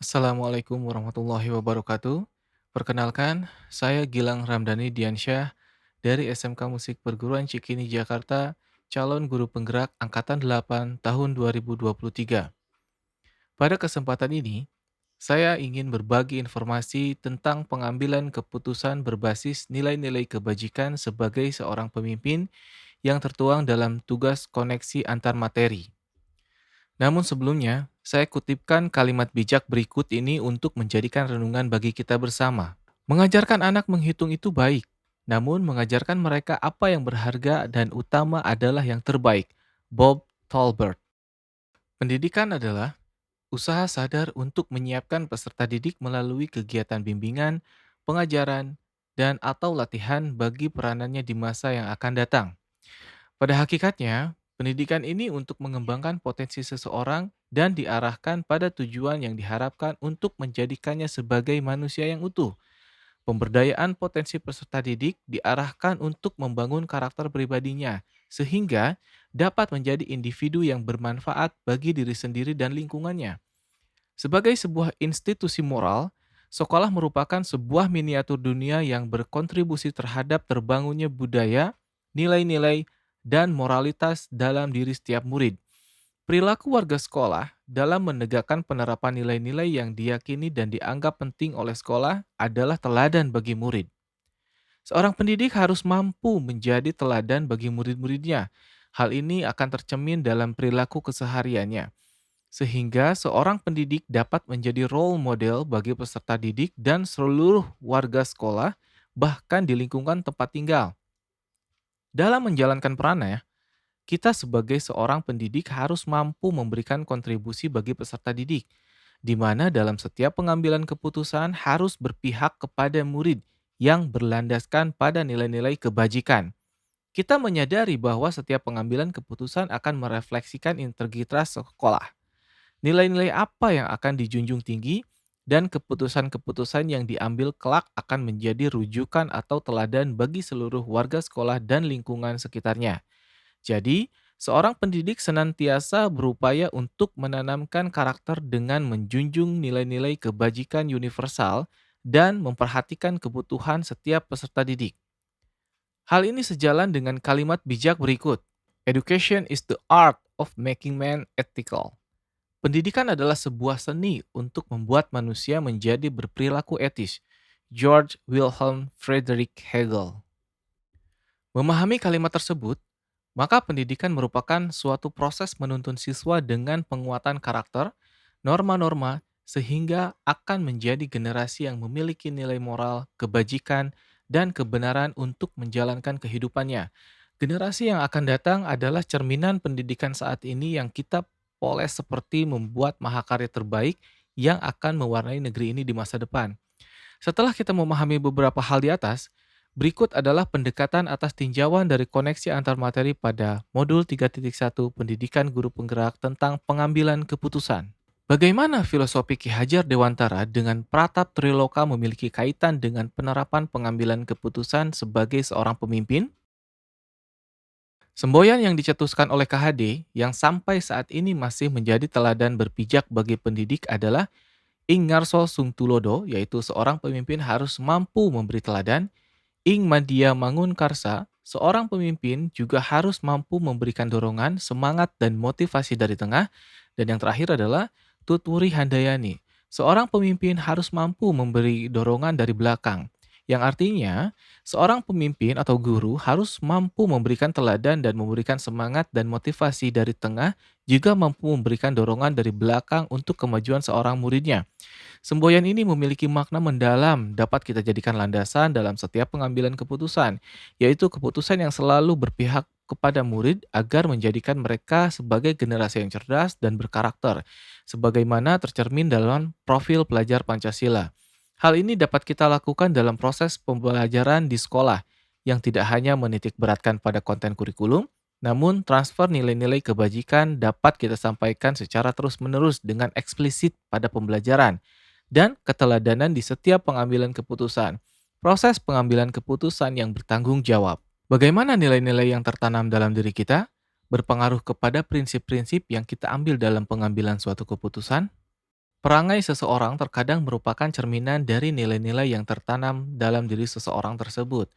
Assalamualaikum warahmatullahi wabarakatuh. Perkenalkan, saya Gilang Ramdhani Diansyah dari SMK Musik Perguruan Cikini Jakarta, calon guru penggerak Angkatan 8 tahun 2023. Pada kesempatan ini, saya ingin berbagi informasi tentang pengambilan keputusan berbasis nilai-nilai kebajikan sebagai seorang pemimpin yang tertuang dalam tugas koneksi antar materi. Namun sebelumnya, saya kutipkan kalimat bijak berikut ini untuk menjadikan renungan bagi kita bersama. Mengajarkan anak menghitung itu baik, namun mengajarkan mereka apa yang berharga dan utama adalah yang terbaik. Bob Tolbert. Pendidikan adalah usaha sadar untuk menyiapkan peserta didik melalui kegiatan bimbingan, pengajaran, dan atau latihan bagi peranannya di masa yang akan datang. Pada hakikatnya, pendidikan ini untuk mengembangkan potensi seseorang dan diarahkan pada tujuan yang diharapkan untuk menjadikannya sebagai manusia yang utuh. Pemberdayaan potensi peserta didik diarahkan untuk membangun karakter pribadinya, sehingga dapat menjadi individu yang bermanfaat bagi diri sendiri dan lingkungannya. Sebagai sebuah institusi moral, sekolah merupakan sebuah miniatur dunia yang berkontribusi terhadap terbangunnya budaya, nilai-nilai, dan moralitas dalam diri setiap murid. Perilaku warga sekolah dalam menegakkan penerapan nilai-nilai yang diyakini dan dianggap penting oleh sekolah adalah teladan bagi murid. Seorang pendidik harus mampu menjadi teladan bagi murid-muridnya. Hal ini akan tercemin dalam perilaku kesehariannya sehingga seorang pendidik dapat menjadi role model bagi peserta didik dan seluruh warga sekolah, bahkan di lingkungan tempat tinggal. Dalam menjalankan perannya, kita sebagai seorang pendidik harus mampu memberikan kontribusi bagi peserta didik, di mana dalam setiap pengambilan keputusan harus berpihak kepada murid yang berlandaskan pada nilai-nilai kebajikan. Kita menyadari bahwa setiap pengambilan keputusan akan merefleksikan integritas sekolah. Nilai-nilai apa yang akan dijunjung tinggi, dan keputusan-keputusan yang diambil kelak akan menjadi rujukan atau teladan bagi seluruh warga sekolah dan lingkungan sekitarnya. Jadi, seorang pendidik senantiasa berupaya untuk menanamkan karakter dengan menjunjung nilai-nilai kebajikan universal dan memperhatikan kebutuhan setiap peserta didik. Hal ini sejalan dengan kalimat bijak berikut. Education is the art of making man ethical. Pendidikan adalah sebuah seni untuk membuat manusia menjadi berperilaku etis. George Wilhelm Friedrich Hegel. Memahami kalimat tersebut, maka pendidikan merupakan suatu proses menuntun siswa dengan penguatan karakter, norma-norma, sehingga akan menjadi generasi yang memiliki nilai moral, kebajikan, dan kebenaran untuk menjalankan kehidupannya. Generasi yang akan datang adalah cerminan pendidikan saat ini yang kita poles seperti membuat mahakarya terbaik yang akan mewarnai negeri ini di masa depan. Setelah kita memahami beberapa hal di atas, berikut adalah pendekatan atas tinjauan dari koneksi antar materi pada modul 3.1 Pendidikan Guru Penggerak tentang pengambilan keputusan. Bagaimana filosofi Ki Hajar Dewantara dengan Pratap Triloka memiliki kaitan dengan penerapan pengambilan keputusan sebagai seorang pemimpin? Semboyan yang dicetuskan oleh KHD yang sampai saat ini masih menjadi teladan berpijak bagi pendidik adalah Ing Ngarso Sungtulodo, yaitu seorang pemimpin harus mampu memberi teladan. Ing Madya Mangunkarsa, seorang pemimpin juga harus mampu memberikan dorongan, semangat, dan motivasi dari tengah. Dan yang terakhir adalah Tutwuri Handayani, seorang pemimpin harus mampu memberi dorongan dari belakang. Yang artinya, seorang pemimpin atau guru harus mampu memberikan teladan dan memberikan semangat dan motivasi dari tengah, juga mampu memberikan dorongan dari belakang untuk kemajuan seorang muridnya. Semboyan ini memiliki makna mendalam dapat kita jadikan landasan dalam setiap pengambilan keputusan, yaitu keputusan yang selalu berpihak kepada murid agar menjadikan mereka sebagai generasi yang cerdas dan berkarakter, sebagaimana tercermin dalam profil pelajar Pancasila. Hal ini dapat kita lakukan dalam proses pembelajaran di sekolah, yang tidak hanya menitik beratkan pada konten kurikulum, namun transfer nilai-nilai kebajikan dapat kita sampaikan secara terus-menerus dengan eksplisit pada pembelajaran dan keteladanan di setiap pengambilan keputusan. Proses pengambilan keputusan yang bertanggung jawab. Bagaimana nilai-nilai yang tertanam dalam diri kita berpengaruh kepada prinsip-prinsip yang kita ambil dalam pengambilan suatu keputusan? Perangai seseorang terkadang merupakan cerminan dari nilai-nilai yang tertanam dalam diri seseorang tersebut.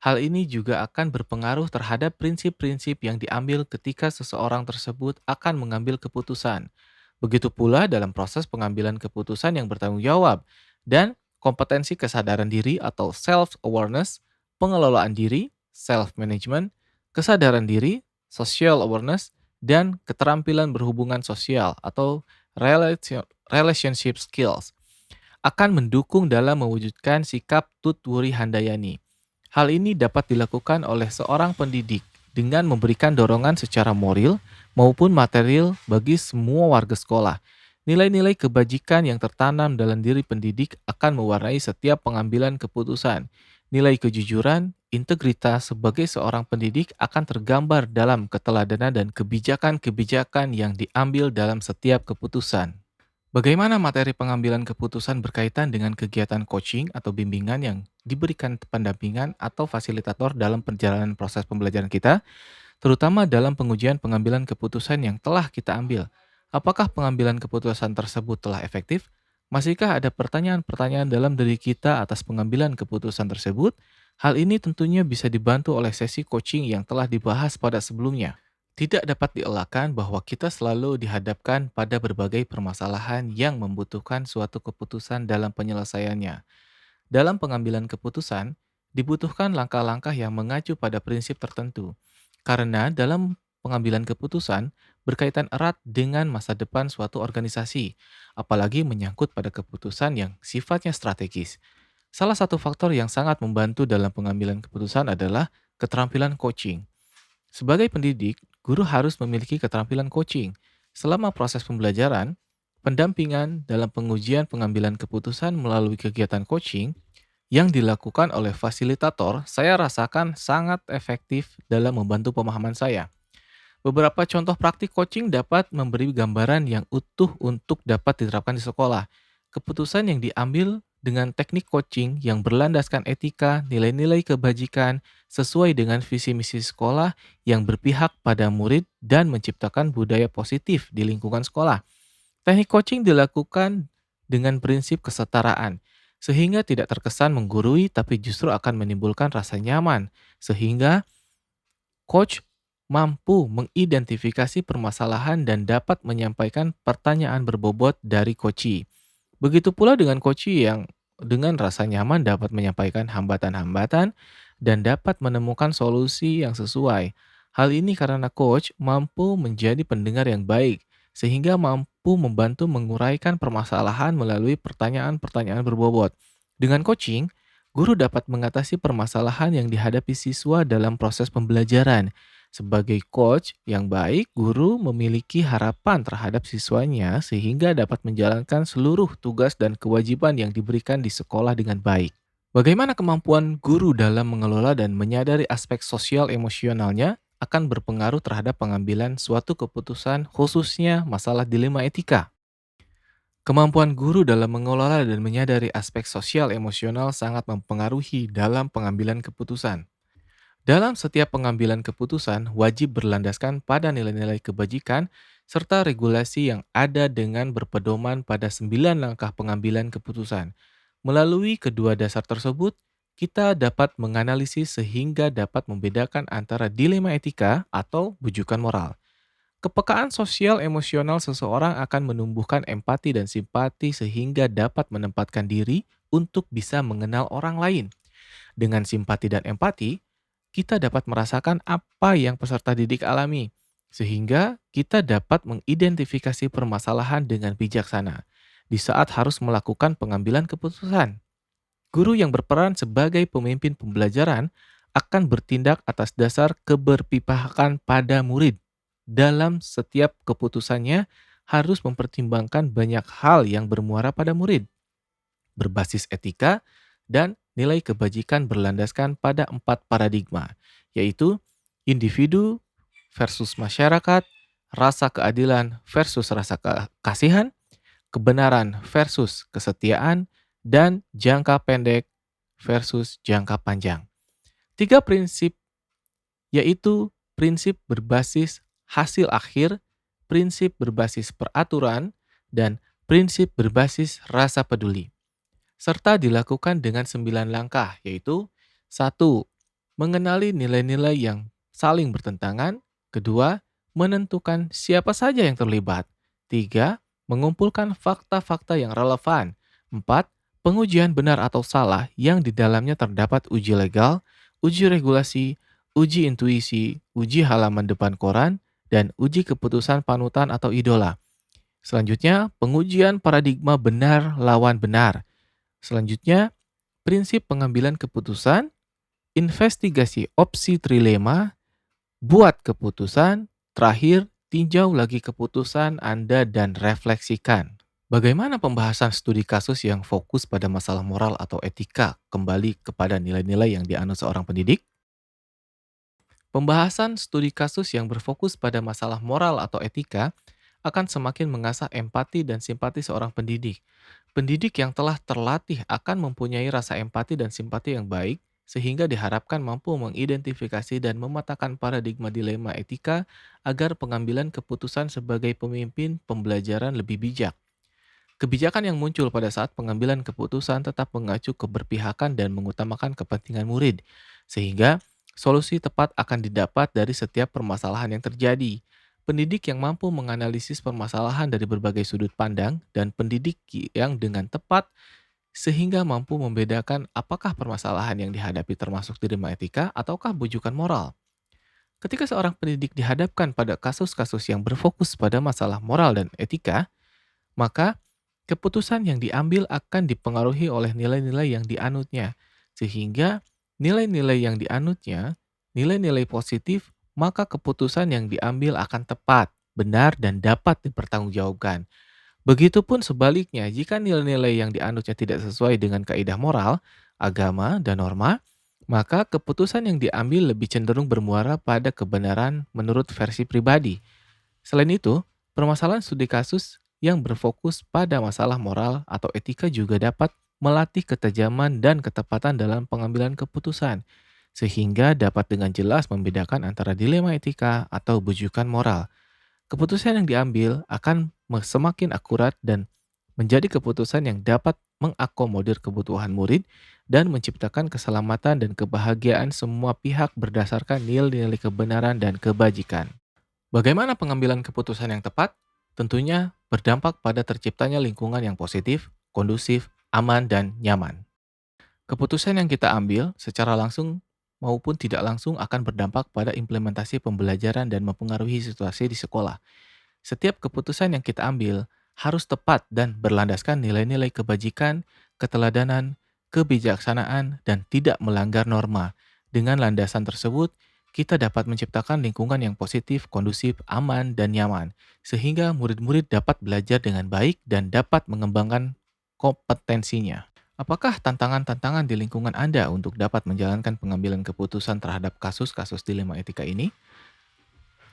Hal ini juga akan berpengaruh terhadap prinsip-prinsip yang diambil ketika seseorang tersebut akan mengambil keputusan. Begitu pula dalam proses pengambilan keputusan yang bertanggung jawab dan kompetensi kesadaran diri atau self-awareness, pengelolaan diri, self-management, kesadaran diri, social awareness, dan keterampilan berhubungan sosial atau relationship skills akan mendukung dalam mewujudkan sikap Tutwuri Handayani. Hal ini dapat dilakukan oleh seorang pendidik dengan memberikan dorongan secara moral maupun material bagi semua warga sekolah. Nilai-nilai kebajikan yang tertanam dalam diri pendidik akan mewarnai setiap pengambilan keputusan. Nilai kejujuran, integritas sebagai seorang pendidik akan tergambar dalam keteladanan dan kebijakan-kebijakan yang diambil dalam setiap keputusan. Bagaimana materi pengambilan keputusan berkaitan dengan kegiatan coaching atau bimbingan yang diberikan pendampingan atau fasilitator dalam perjalanan proses pembelajaran kita, terutama dalam pengujian pengambilan keputusan yang telah kita ambil? Apakah pengambilan keputusan tersebut telah efektif? Masihkah ada pertanyaan-pertanyaan dalam diri kita atas pengambilan keputusan tersebut? Hal ini tentunya bisa dibantu oleh sesi coaching yang telah dibahas pada sebelumnya. Tidak dapat dielakkan bahwa kita selalu dihadapkan pada berbagai permasalahan yang membutuhkan suatu keputusan dalam penyelesaiannya. Dalam pengambilan keputusan, dibutuhkan langkah-langkah yang mengacu pada prinsip tertentu. Karena dalam pengambilan keputusan berkaitan erat dengan masa depan suatu organisasi, apalagi menyangkut pada keputusan yang sifatnya strategis. Salah satu faktor yang sangat membantu dalam pengambilan keputusan adalah keterampilan coaching. Sebagai pendidik, guru harus memiliki keterampilan coaching. Selama proses pembelajaran, pendampingan dalam pengujian pengambilan keputusan melalui kegiatan coaching yang dilakukan oleh fasilitator, saya rasakan sangat efektif dalam membantu pemahaman saya. Beberapa contoh praktik coaching dapat memberi gambaran yang utuh untuk dapat diterapkan di sekolah. Keputusan yang diambil dengan teknik coaching yang berlandaskan etika, nilai-nilai kebajikan, sesuai dengan visi misi sekolah yang berpihak pada murid dan menciptakan budaya positif di lingkungan sekolah. Teknik coaching dilakukan dengan prinsip kesetaraan, sehingga tidak terkesan menggurui tapi justru akan menimbulkan rasa nyaman, sehingga coach mampu mengidentifikasi permasalahan dan dapat menyampaikan pertanyaan berbobot dari coachee. Begitu pula dengan coachee yang dengan rasa nyaman dapat menyampaikan hambatan-hambatan dan dapat menemukan solusi yang sesuai. Hal ini karena coach mampu menjadi pendengar yang baik, sehingga mampu membantu menguraikan permasalahan melalui pertanyaan-pertanyaan berbobot. Dengan coaching, guru dapat mengatasi permasalahan yang dihadapi siswa dalam proses pembelajaran. Sebagai coach yang baik, guru memiliki harapan terhadap siswanya sehingga dapat menjalankan seluruh tugas dan kewajiban yang diberikan di sekolah dengan baik. Bagaimana kemampuan guru dalam mengelola dan menyadari aspek sosial emosionalnya akan berpengaruh terhadap pengambilan suatu keputusan, khususnya masalah dilema etika. Kemampuan guru dalam mengelola dan menyadari aspek sosial emosional sangat mempengaruhi dalam pengambilan keputusan. Dalam setiap pengambilan keputusan, wajib berlandaskan pada nilai-nilai kebajikan serta regulasi yang ada dengan berpedoman pada 9 langkah pengambilan keputusan. Melalui kedua dasar tersebut, kita dapat menganalisis sehingga dapat membedakan antara dilema etika atau bujukan moral. Kepekaan sosial emosional seseorang akan menumbuhkan empati dan simpati sehingga dapat menempatkan diri untuk bisa mengenal orang lain. Dengan simpati dan empati, kita dapat merasakan apa yang peserta didik alami, sehingga kita dapat mengidentifikasi permasalahan dengan bijaksana di saat harus melakukan pengambilan keputusan. Guru yang berperan sebagai pemimpin pembelajaran akan bertindak atas dasar keberpihakan pada murid. Dalam setiap keputusannya harus mempertimbangkan banyak hal yang bermuara pada murid, berbasis etika, dan nilai kebajikan berlandaskan pada 4 paradigma, yaitu individu versus masyarakat, rasa keadilan versus rasa kasihan, kebenaran versus kesetiaan, dan jangka pendek versus jangka panjang. 3 prinsip yaitu prinsip berbasis hasil akhir, prinsip berbasis peraturan, dan prinsip berbasis rasa peduli, serta dilakukan dengan 9 langkah, yaitu: satu, mengenali nilai-nilai yang saling bertentangan; kedua, menentukan siapa saja yang terlibat; tiga, mengumpulkan fakta-fakta yang relevan; empat, pengujian benar atau salah yang di dalamnya terdapat uji legal, uji regulasi, uji intuisi, uji halaman depan koran, dan uji keputusan panutan atau idola. Selanjutnya, pengujian paradigma benar lawan benar. Selanjutnya, prinsip pengambilan keputusan, investigasi opsi trilema, buat keputusan, terakhir, tinjau lagi keputusan Anda dan refleksikan. Bagaimana pembahasan studi kasus yang fokus pada masalah moral atau etika kembali kepada nilai-nilai yang dianut seorang pendidik? Pembahasan studi kasus yang berfokus pada masalah moral atau etika akan semakin mengasah empati dan simpati seorang pendidik. Pendidik yang telah terlatih akan mempunyai rasa empati dan simpati yang baik, sehingga diharapkan mampu mengidentifikasi dan memetakan paradigma dilema etika agar pengambilan keputusan sebagai pemimpin pembelajaran lebih bijak. Kebijakan yang muncul pada saat pengambilan keputusan tetap mengacu keberpihakan dan mengutamakan kepentingan murid, sehingga solusi tepat akan didapat dari setiap permasalahan yang terjadi. Pendidik yang mampu menganalisis permasalahan dari berbagai sudut pandang dan pendidik yang dengan tepat sehingga mampu membedakan apakah permasalahan yang dihadapi termasuk dilema etika ataukah bujukan moral. Ketika seorang pendidik dihadapkan pada kasus-kasus yang berfokus pada masalah moral dan etika, maka keputusan yang diambil akan dipengaruhi oleh nilai-nilai yang dianutnya, sehingga nilai-nilai yang dianutnya, nilai-nilai positif, maka keputusan yang diambil akan tepat, benar, dan dapat dipertanggungjawabkan. Begitupun sebaliknya, jika nilai-nilai yang dianutnya tidak sesuai dengan kaidah moral, agama, dan norma, maka keputusan yang diambil lebih cenderung bermuara pada kebenaran menurut versi pribadi. Selain itu, permasalahan studi kasus yang berfokus pada masalah moral atau etika juga dapat melatih ketajaman dan ketepatan dalam pengambilan keputusan, sehingga dapat dengan jelas membedakan antara dilema etika atau bujukan moral. Keputusan yang diambil akan semakin akurat dan menjadi keputusan yang dapat mengakomodir kebutuhan murid dan menciptakan keselamatan dan kebahagiaan semua pihak berdasarkan nilai-nilai kebenaran dan kebajikan. Bagaimana pengambilan keputusan yang tepat? Tentunya berdampak pada terciptanya lingkungan yang positif, kondusif, aman, dan nyaman. Keputusan yang kita ambil secara langsung maupun tidak langsung akan berdampak pada implementasi pembelajaran dan mempengaruhi situasi di sekolah. Setiap keputusan yang kita ambil harus tepat dan berlandaskan nilai-nilai kebajikan, keteladanan, kebijaksanaan, dan tidak melanggar norma. Dengan landasan tersebut, kita dapat menciptakan lingkungan yang positif, kondusif, aman, dan nyaman, sehingga murid-murid dapat belajar dengan baik dan dapat mengembangkan kompetensinya. Apakah tantangan-tantangan di lingkungan Anda untuk dapat menjalankan pengambilan keputusan terhadap kasus-kasus dilema etika ini?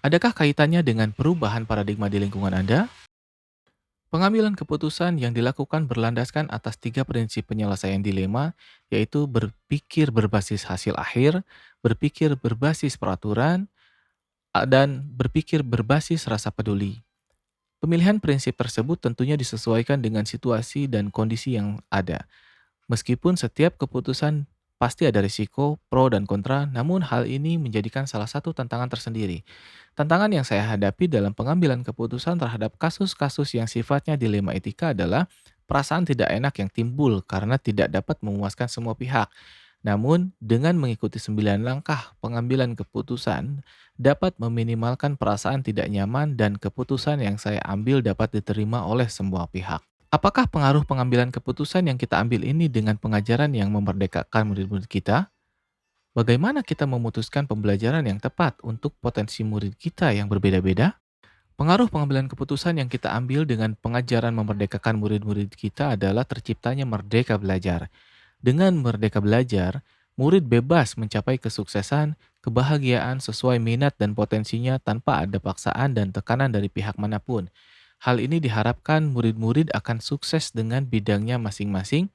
Adakah kaitannya dengan perubahan paradigma di lingkungan Anda? Pengambilan keputusan yang dilakukan berlandaskan atas tiga prinsip penyelesaian dilema, yaitu berpikir berbasis hasil akhir, berpikir berbasis peraturan, dan berpikir berbasis rasa peduli. Pemilihan prinsip tersebut tentunya disesuaikan dengan situasi dan kondisi yang ada. Meskipun setiap keputusan pasti ada risiko, pro dan kontra, namun hal ini menjadikan salah satu tantangan tersendiri. Tantangan yang saya hadapi dalam pengambilan keputusan terhadap kasus-kasus yang sifatnya dilema etika adalah perasaan tidak enak yang timbul karena tidak dapat memuaskan semua pihak. Namun, dengan mengikuti 9 langkah pengambilan keputusan, dapat meminimalkan perasaan tidak nyaman dan keputusan yang saya ambil dapat diterima oleh semua pihak. Apakah pengaruh pengambilan keputusan yang kita ambil ini dengan pengajaran yang memerdekakan murid-murid kita? Bagaimana kita memutuskan pembelajaran yang tepat untuk potensi murid kita yang berbeda-beda? Pengaruh pengambilan keputusan yang kita ambil dengan pengajaran memerdekakan murid-murid kita adalah terciptanya merdeka belajar. Dengan merdeka belajar, murid bebas mencapai kesuksesan, kebahagiaan sesuai minat dan potensinya tanpa ada paksaan dan tekanan dari pihak manapun. Hal ini diharapkan murid-murid akan sukses dengan bidangnya masing-masing,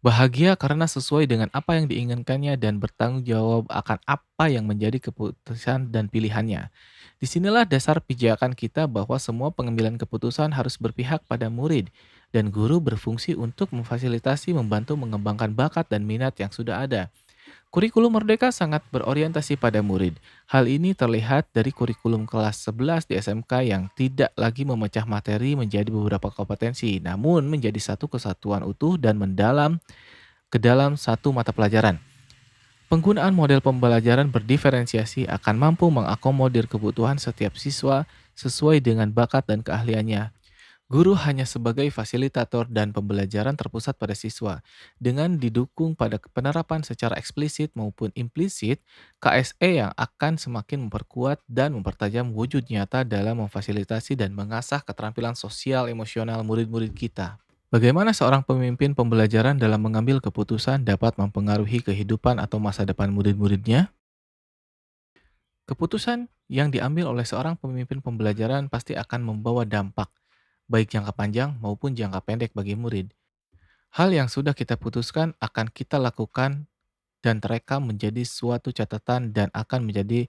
Bahagia karena sesuai dengan apa yang diinginkannya dan bertanggung jawab akan apa yang menjadi keputusan dan pilihannya. Disinilah dasar pijakan kita bahwa semua pengambilan keputusan harus berpihak pada murid, dan guru berfungsi untuk memfasilitasi membantu mengembangkan bakat dan minat yang sudah ada. Kurikulum Merdeka sangat berorientasi pada murid. Hal ini terlihat dari kurikulum kelas 11 di SMK yang tidak lagi memecah materi menjadi beberapa kompetensi, namun menjadi satu kesatuan utuh dan mendalam ke dalam satu mata pelajaran. Penggunaan model pembelajaran berdiferensiasi akan mampu mengakomodir kebutuhan setiap siswa sesuai dengan bakat dan keahliannya. Guru hanya sebagai fasilitator dan pembelajaran terpusat pada siswa. Dengan didukung pada penerapan secara eksplisit maupun implisit, KSE yang akan semakin memperkuat dan mempertajam wujud nyata dalam memfasilitasi dan mengasah keterampilan sosial emosional murid-murid kita. Bagaimana seorang pemimpin pembelajaran dalam mengambil keputusan dapat mempengaruhi kehidupan atau masa depan murid-muridnya? Keputusan yang diambil oleh seorang pemimpin pembelajaran pasti akan membawa dampak, baik jangka panjang maupun jangka pendek bagi murid. Hal yang sudah kita putuskan akan kita lakukan dan terekam menjadi suatu catatan dan akan menjadi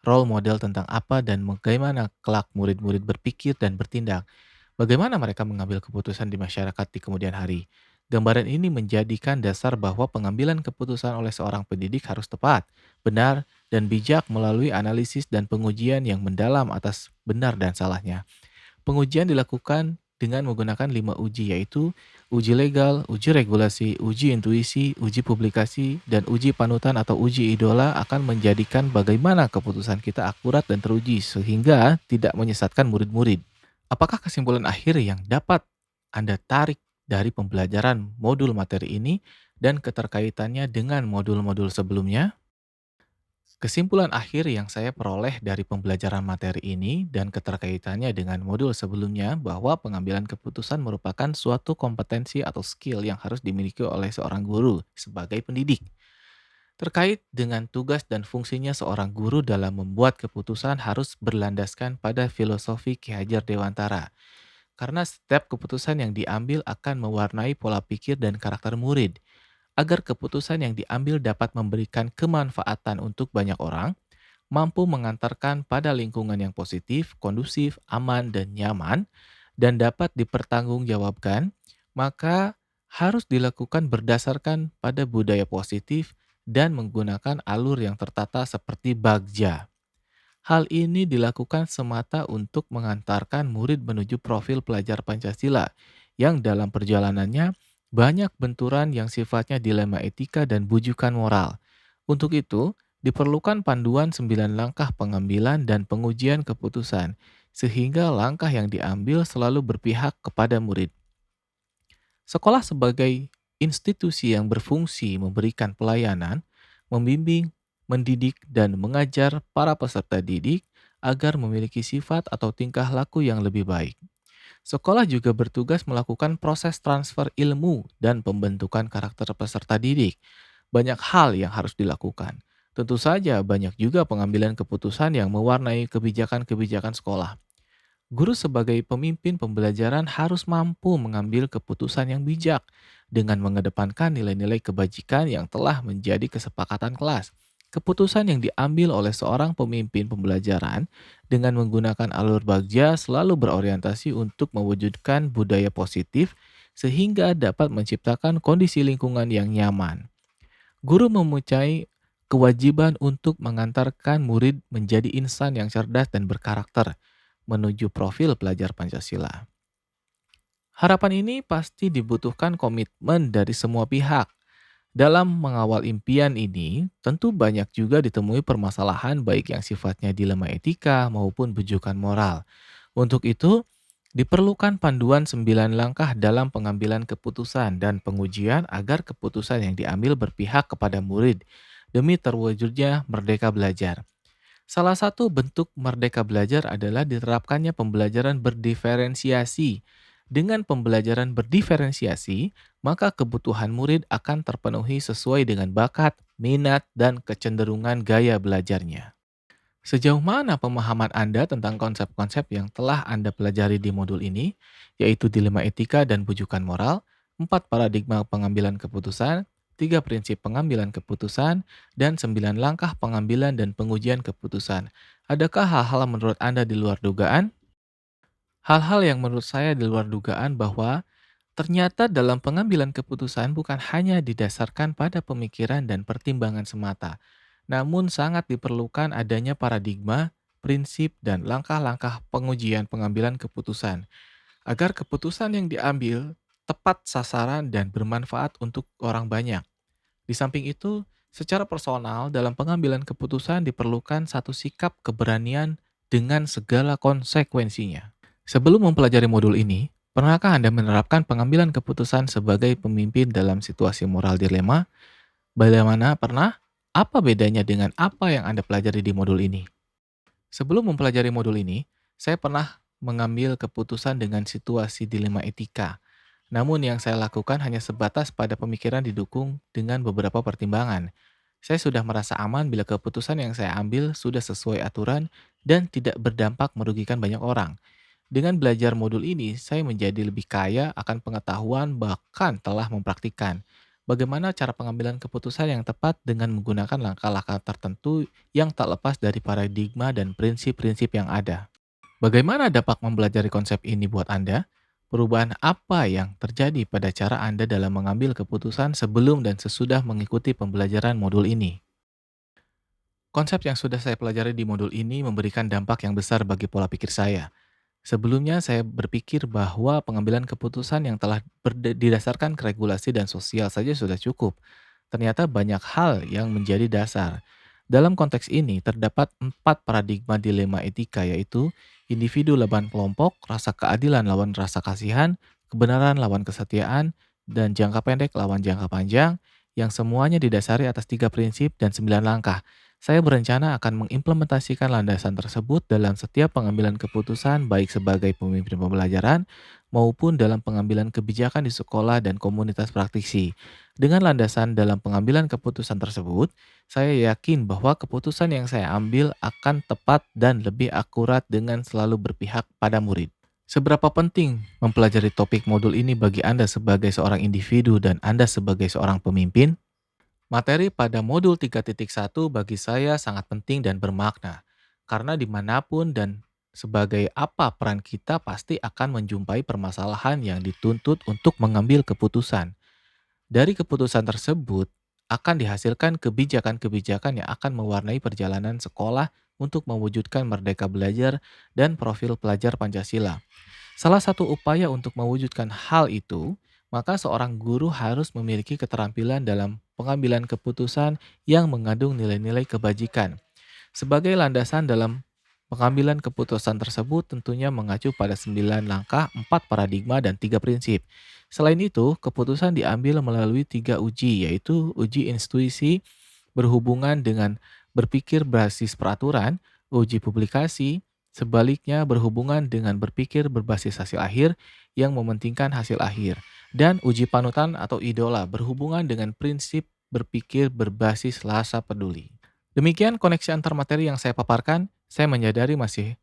role model tentang apa dan bagaimana kelak murid-murid berpikir dan bertindak. Bagaimana mereka mengambil keputusan di masyarakat di kemudian hari? Gambaran ini menjadikan dasar bahwa pengambilan keputusan oleh seorang pendidik harus tepat, benar, dan bijak melalui analisis dan pengujian yang mendalam atas benar dan salahnya. Pengujian dilakukan dengan menggunakan 5 uji, yaitu uji legal, uji regulasi, uji intuisi, uji publikasi, dan uji panutan atau uji idola akan menjadikan bagaimana keputusan kita akurat dan teruji sehingga tidak menyesatkan murid-murid. Apakah kesimpulan akhir yang dapat Anda tarik dari pembelajaran modul materi ini dan keterkaitannya dengan modul-modul sebelumnya? Kesimpulan akhir yang saya peroleh dari pembelajaran materi ini dan keterkaitannya dengan modul sebelumnya bahwa pengambilan keputusan merupakan suatu kompetensi atau skill yang harus dimiliki oleh seorang guru sebagai pendidik. Terkait dengan tugas dan fungsinya seorang guru dalam membuat keputusan harus berlandaskan pada filosofi Ki Hajar Dewantara. Karena setiap keputusan yang diambil akan mewarnai pola pikir dan karakter murid. Agar keputusan yang diambil dapat memberikan kemanfaatan untuk banyak orang, mampu mengantarkan pada lingkungan yang positif, kondusif, aman, dan nyaman, dan dapat dipertanggungjawabkan, maka harus dilakukan berdasarkan pada budaya positif dan menggunakan alur yang tertata seperti bagja. Hal ini dilakukan semata untuk mengantarkan murid menuju profil pelajar Pancasila yang dalam perjalanannya banyak benturan yang sifatnya dilema etika dan bujukan moral. Untuk itu, diperlukan panduan 9 langkah pengambilan dan pengujian keputusan, sehingga langkah yang diambil selalu berpihak kepada murid. Sekolah sebagai institusi yang berfungsi memberikan pelayanan, membimbing, mendidik, dan mengajar para peserta didik agar memiliki sifat atau tingkah laku yang lebih baik. Sekolah juga bertugas melakukan proses transfer ilmu dan pembentukan karakter peserta didik. Banyak hal yang harus dilakukan. Tentu saja banyak juga pengambilan keputusan yang mewarnai kebijakan-kebijakan sekolah. Guru sebagai pemimpin pembelajaran harus mampu mengambil keputusan yang bijak dengan mengedepankan nilai-nilai kebajikan yang telah menjadi kesepakatan kelas. Keputusan yang diambil oleh seorang pemimpin pembelajaran dengan menggunakan alur bagja selalu berorientasi untuk mewujudkan budaya positif sehingga dapat menciptakan kondisi lingkungan yang nyaman. Guru mempunyai kewajiban untuk mengantarkan murid menjadi insan yang cerdas dan berkarakter menuju profil pelajar Pancasila. Harapan ini pasti dibutuhkan komitmen dari semua pihak. Dalam mengawal impian ini, tentu banyak juga ditemui permasalahan baik yang sifatnya dilema etika maupun bujukan moral. Untuk itu, diperlukan panduan 9 langkah dalam pengambilan keputusan dan pengujian agar keputusan yang diambil berpihak kepada murid demi terwujudnya merdeka belajar. Salah satu bentuk merdeka belajar adalah diterapkannya pembelajaran berdiferensiasi. Dengan pembelajaran berdiferensiasi, maka kebutuhan murid akan terpenuhi sesuai dengan bakat, minat, dan kecenderungan gaya belajarnya. Sejauh mana pemahaman Anda tentang konsep-konsep yang telah Anda pelajari di modul ini, yaitu dilema etika dan bujukan moral? 4 paradigma pengambilan keputusan, 3 prinsip pengambilan keputusan, dan 9 langkah pengambilan dan pengujian keputusan. Adakah hal-hal menurut Anda di luar dugaan? Hal-hal yang menurut saya di luar dugaan bahwa ternyata dalam pengambilan keputusan bukan hanya didasarkan pada pemikiran dan pertimbangan semata, namun sangat diperlukan adanya paradigma, prinsip, dan langkah-langkah pengujian pengambilan keputusan agar keputusan yang diambil tepat sasaran dan bermanfaat untuk orang banyak. Di samping itu, secara personal dalam pengambilan keputusan diperlukan satu sikap keberanian dengan segala konsekuensinya. Sebelum mempelajari modul ini, pernahkah Anda menerapkan pengambilan keputusan sebagai pemimpin dalam situasi moral dilema? Bagaimana pernah? Apa bedanya dengan apa yang Anda pelajari di modul ini? Sebelum mempelajari modul ini, saya pernah mengambil keputusan dengan situasi dilema etika. Namun yang saya lakukan hanya sebatas pada pemikiran didukung dengan beberapa pertimbangan. Saya sudah merasa aman bila keputusan yang saya ambil sudah sesuai aturan dan tidak berdampak merugikan banyak orang. Dengan belajar modul ini, saya menjadi lebih kaya akan pengetahuan bahkan telah mempraktikkan bagaimana cara pengambilan keputusan yang tepat dengan menggunakan langkah-langkah tertentu yang tak lepas dari paradigma dan prinsip-prinsip yang ada. Bagaimana dampak mempelajari konsep ini buat Anda? Perubahan apa yang terjadi pada cara Anda dalam mengambil keputusan sebelum dan sesudah mengikuti pembelajaran modul ini? Konsep yang sudah saya pelajari di modul ini memberikan dampak yang besar bagi pola pikir saya. Sebelumnya saya berpikir bahwa pengambilan keputusan yang telah didasarkan ke regulasi dan sosial saja sudah cukup. Ternyata banyak hal yang menjadi dasar. Dalam konteks ini terdapat 4 paradigma dilema etika yaitu individu lawan kelompok, rasa keadilan lawan rasa kasihan, kebenaran lawan kesetiaan, dan jangka pendek lawan jangka panjang yang semuanya didasari atas 3 prinsip dan 9 langkah. Saya berencana akan mengimplementasikan landasan tersebut dalam setiap pengambilan keputusan baik sebagai pemimpin pembelajaran maupun dalam pengambilan kebijakan di sekolah dan komunitas praktisi. Dengan landasan dalam pengambilan keputusan tersebut, saya yakin bahwa keputusan yang saya ambil akan tepat dan lebih akurat dengan selalu berpihak pada murid. Seberapa penting mempelajari topik modul ini bagi Anda sebagai seorang individu dan Anda sebagai seorang pemimpin? Materi pada modul 3.1 bagi saya sangat penting dan bermakna, karena dimanapun dan sebagai apa peran kita pasti akan menjumpai permasalahan yang dituntut untuk mengambil keputusan. Dari keputusan tersebut akan dihasilkan kebijakan-kebijakan yang akan mewarnai perjalanan sekolah untuk mewujudkan merdeka belajar dan profil pelajar Pancasila. Salah satu upaya untuk mewujudkan hal itu, maka seorang guru harus memiliki keterampilan dalam pengambilan keputusan yang mengandung nilai-nilai kebajikan. Sebagai landasan dalam pengambilan keputusan tersebut tentunya mengacu pada 9 langkah, 4 paradigma, dan 3 prinsip. Selain itu, keputusan diambil melalui 3 uji, yaitu uji intuisi berhubungan dengan berpikir berbasis peraturan, uji publikasi, sebaliknya berhubungan dengan berpikir berbasis hasil akhir yang mementingkan hasil akhir, dan uji panutan atau idola berhubungan dengan prinsip berpikir berbasis rasa peduli. Demikian koneksi antar materi yang saya paparkan, saya menyadari masih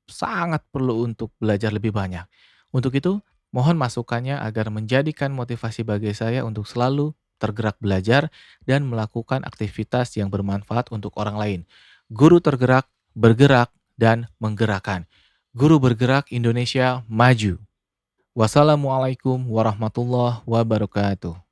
sangat perlu untuk belajar lebih banyak. Untuk itu, mohon masukannya agar menjadikan motivasi bagi saya untuk selalu tergerak belajar dan melakukan aktivitas yang bermanfaat untuk orang lain. Guru tergerak, bergerak, dan menggerakkan. Guru bergerak Indonesia maju. Wassalamualaikum warahmatullahi wabarakatuh.